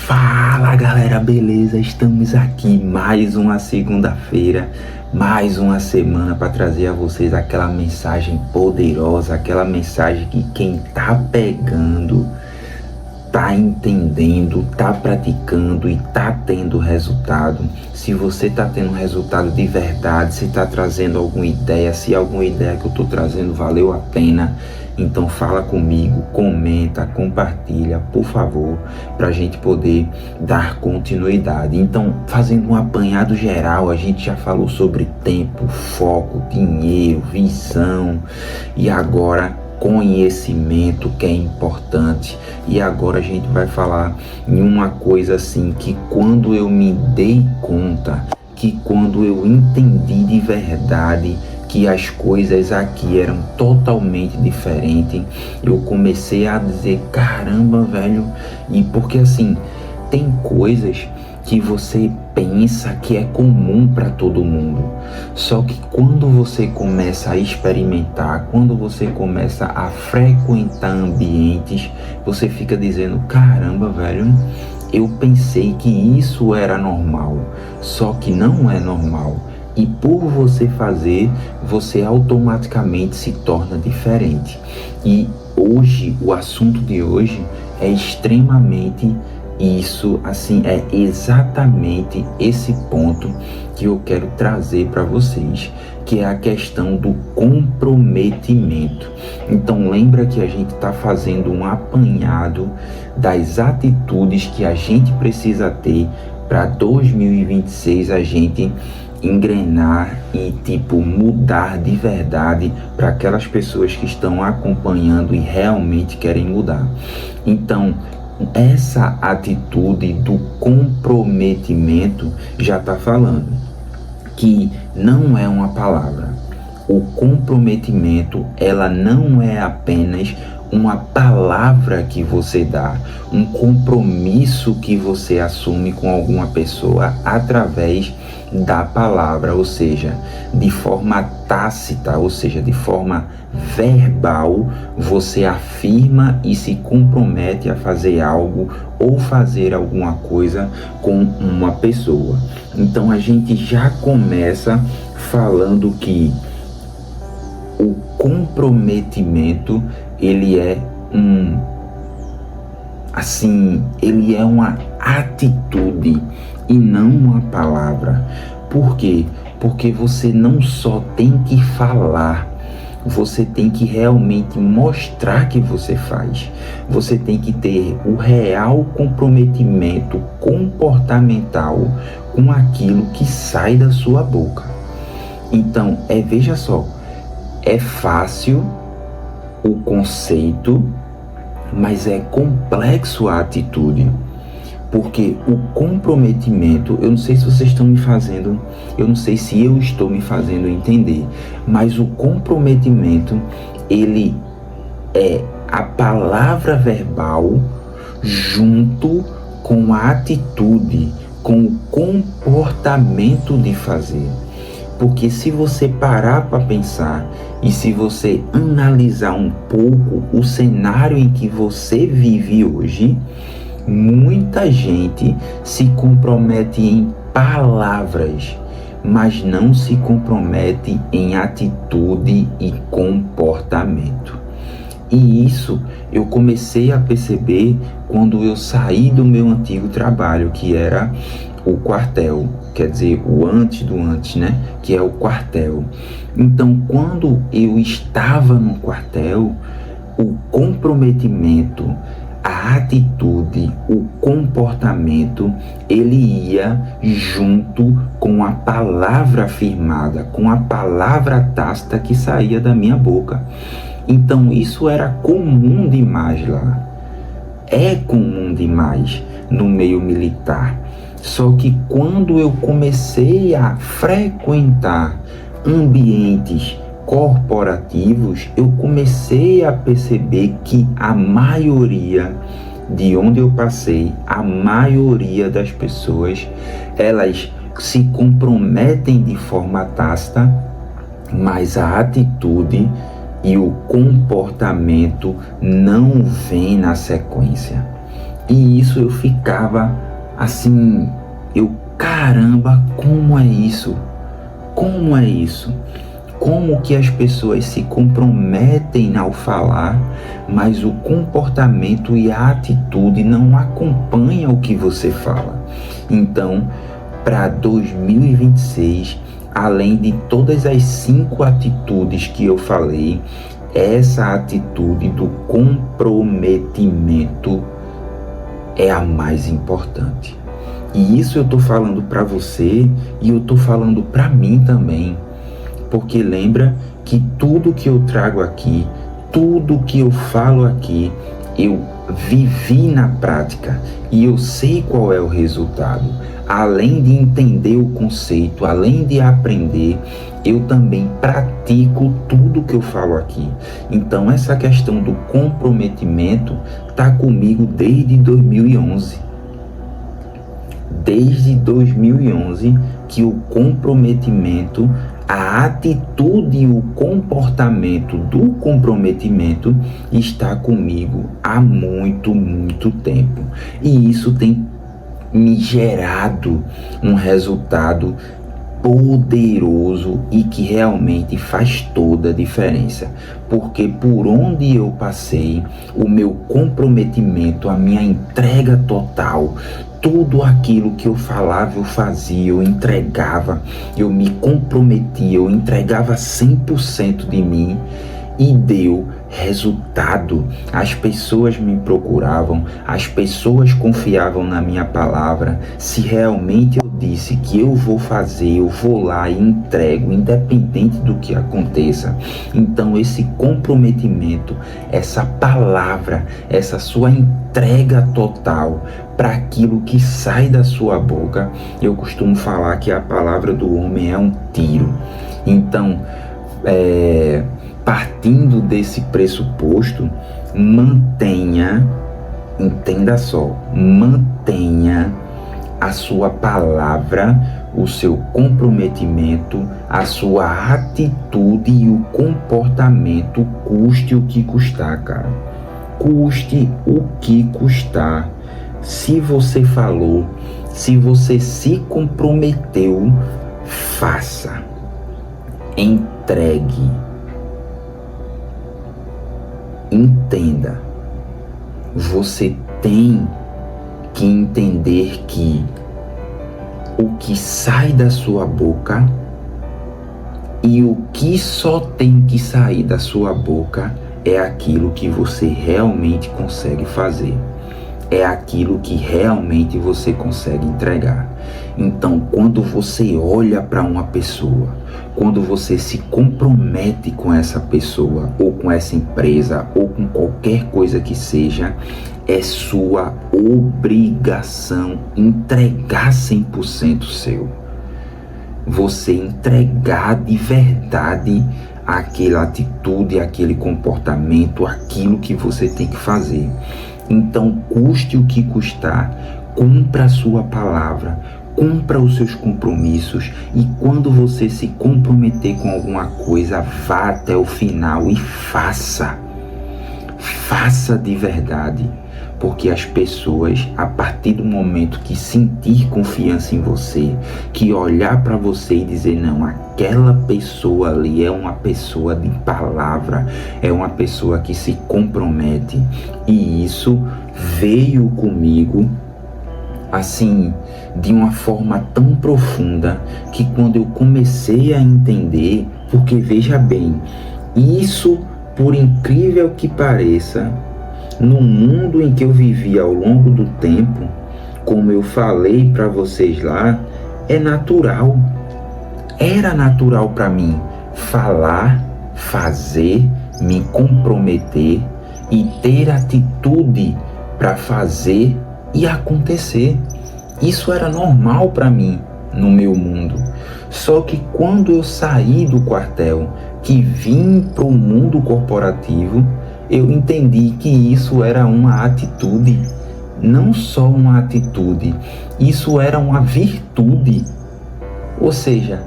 Fala galera, beleza? Estamos aqui mais uma segunda-feira, mais uma semana para trazer a vocês aquela mensagem poderosa, aquela mensagem que quem tá pegando, tá entendendo, tá praticando e tá tendo resultado. Se você tá tendo resultado de verdade, se tá trazendo alguma ideia, se alguma ideia que eu tô trazendo valeu a pena, então fala comigo, comenta, compartilha, por favor, para a gente poder dar continuidade. Então, fazendo um apanhado geral, a gente já falou sobre tempo, foco, dinheiro, visão e agora conhecimento, que é importante. E agora a gente vai falar em uma coisa assim, que quando eu me dei conta, que quando eu entendi de verdade que as coisas aqui eram totalmente diferentes, eu comecei a dizer, caramba, velho, e porque assim, tem coisas que você pensa que é comum para todo mundo, só que quando você começa a experimentar, quando você começa a frequentar ambientes, você fica dizendo, caramba, velho, eu pensei que isso era normal, só que não é normal. E por você fazer, você automaticamente se torna diferente. E hoje, o assunto de hoje é extremamente isso, assim, é exatamente esse ponto que eu quero trazer para vocês, que é a questão do comprometimento. Então lembra que a gente está fazendo um apanhado das atitudes que a gente precisa ter para 2026 a gente engrenar e mudar de verdade para aquelas pessoas que estão acompanhando e realmente querem mudar. Então, essa atitude do comprometimento já está falando que não é uma palavra. O comprometimento, ela não é apenas uma palavra que você dá, um compromisso que você assume com alguma pessoa através da palavra, ou seja, de forma tácita, ou seja, de forma verbal, você afirma e se compromete a fazer algo ou fazer alguma coisa com uma pessoa. Então a gente já começa falando que o comprometimento, ele é ele é uma atitude e não uma palavra. Por quê? Porque você não só tem que falar, você tem que realmente mostrar que você faz. Você tem que ter o real comprometimento comportamental com aquilo que sai da sua boca. Então, veja só, é fácil o conceito, mas é complexo a atitude. Porque o comprometimento, eu não sei se vocês estão me fazendo, eu não sei se eu estou me fazendo entender, mas o comprometimento, ele é a palavra verbal junto com a atitude, com o comportamento de fazer. Porque se você parar para pensar e se você analisar um pouco o cenário em que você vive hoje, muita gente se compromete em palavras, mas não se compromete em atitude e comportamento. E isso eu comecei a perceber quando eu saí do meu antigo trabalho, que era o quartel, quer dizer, o antes do antes, né? Que é o quartel. Então, quando eu estava no quartel, o comprometimento, a atitude, o comportamento, ele ia junto com a palavra afirmada, com a palavra tácita que saía da minha boca. Então isso era comum demais lá. É comum demais no meio militar. Só que quando eu comecei a frequentar ambientes corporativos, eu comecei a perceber que a maioria de onde eu passei, a maioria das pessoas, elas se comprometem de forma tácita, mas a atitude e o comportamento não vem na sequência. E isso eu ficava assim, caramba, como é isso? Como é isso? Como que as pessoas se comprometem ao falar, mas o comportamento e a atitude não acompanham o que você fala. Então, para 2026, além de todas as 5 atitudes que eu falei, essa atitude do comprometimento é a mais importante. E isso eu estou falando para você e eu estou falando para mim também. Porque lembra que tudo que eu trago aqui, tudo que eu falo aqui, eu vivi na prática e eu sei qual é o resultado. Além de entender o conceito, além de aprender, eu também pratico tudo que eu falo aqui. Então essa questão do comprometimento está comigo desde 2011. Desde 2011 que o comprometimento, a atitude e o comportamento do comprometimento está comigo há muito, muito tempo. E isso tem me gerado um resultado poderoso e que realmente faz toda a diferença. Porque por onde eu passei, o meu comprometimento, a minha entrega total, tudo aquilo que eu falava, eu fazia, eu entregava, eu me comprometia, eu entregava 100% de mim e deu resultado. As pessoas me procuravam, as pessoas confiavam na minha palavra. Se realmente eu disse que eu vou fazer, eu vou lá e entrego, independente do que aconteça. Então esse comprometimento, essa palavra, essa sua entrega total para aquilo que sai da sua boca, eu costumo falar que a palavra do homem é um tiro. Então, partindo desse pressuposto, entenda só, mantenha a sua palavra, o seu comprometimento, a sua atitude e o comportamento, custe o que custar, cara. Custe o que custar. Se você falou, se você se comprometeu, faça, entregue. Entenda, você tem que entender que o que sai da sua boca e o que só tem que sair da sua boca é aquilo que você realmente consegue fazer. É aquilo que realmente você consegue entregar. Então, quando você olha para uma pessoa, quando você se compromete com essa pessoa, ou com essa empresa, ou com qualquer coisa que seja, é sua obrigação entregar 100% seu. Você entregar de verdade aquela atitude, aquele comportamento, aquilo que você tem que fazer. Então, custe o que custar, cumpra a sua palavra, cumpra os seus compromissos e quando você se comprometer com alguma coisa, vá até o final e faça. Faça de verdade, porque as pessoas, a partir do momento que sentir confiança em você, que olhar para você e dizer, não, aquela pessoa ali é uma pessoa de palavra, é uma pessoa que se compromete. E isso veio comigo, assim, de uma forma tão profunda, que quando eu comecei a entender, porque veja bem, isso, por incrível que pareça, no mundo em que eu vivi ao longo do tempo, como eu falei para vocês lá, é natural. Era natural para mim falar, fazer, me comprometer e ter atitude para fazer e acontecer. Isso era normal para mim no meu mundo. Só que quando eu saí do quartel, que vim para o mundo corporativo, eu entendi que isso era uma atitude, não só uma atitude, isso era uma virtude. Ou seja,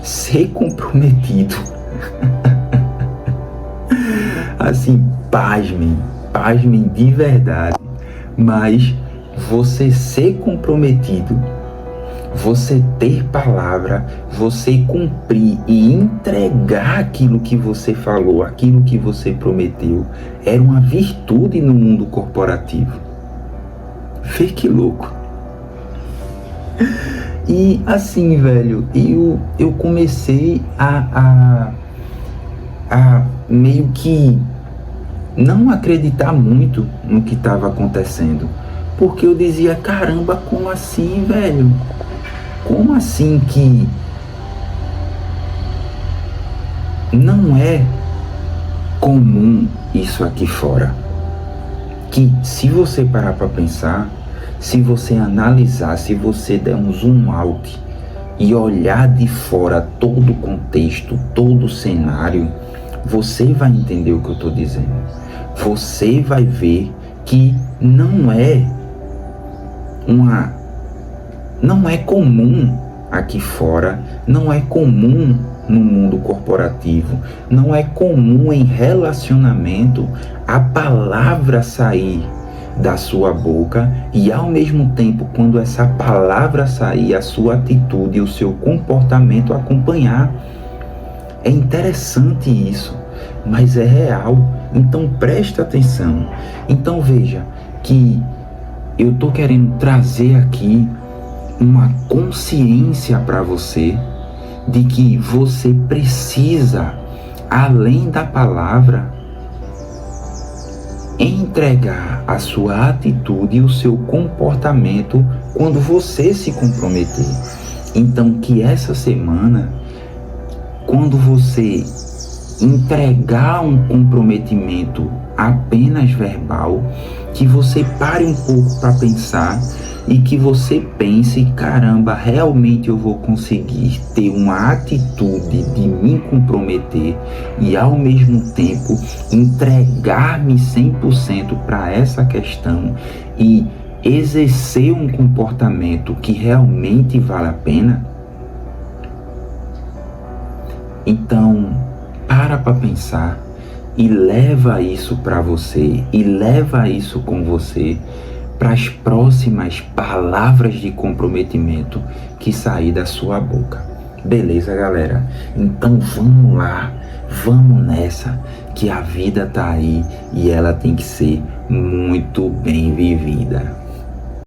ser comprometido. Assim, pasmem de verdade, mas você ser comprometido, você ter palavra, você cumprir e entregar aquilo que você falou, aquilo que você prometeu, era uma virtude no mundo corporativo. Vê que louco. E assim, velho, eu comecei a meio que não acreditar muito no que estava acontecendo. Porque eu dizia, caramba, como assim, velho? Como assim que não é comum isso aqui fora? Que se você parar para pensar, se você analisar, se você der um zoom out e olhar de fora todo o contexto, todo o cenário, você vai entender o que eu estou dizendo. Você vai ver que não é comum aqui fora, não é comum no mundo corporativo, não é comum em relacionamento a palavra sair da sua boca e ao mesmo tempo, quando essa palavra sair, a sua atitude e o seu comportamento acompanhar. É interessante isso, mas é real. Então presta atenção. Então veja que eu estou querendo trazer aqui uma consciência para você de que você precisa, além da palavra, entregar a sua atitude e o seu comportamento quando você se comprometer. Então que essa semana, quando você entregar um comprometimento apenas verbal, que você pare um pouco para pensar e que você pense, caramba, realmente eu vou conseguir ter uma atitude de me comprometer e ao mesmo tempo entregar-me 100% para essa questão e exercer um comportamento que realmente vale a pena. Então, para pensar e leva isso para você e leva isso com você para as próximas palavras de comprometimento que sair da sua boca. Beleza, galera? Então vamos lá, vamos nessa, que a vida tá aí e ela tem que ser muito bem vivida.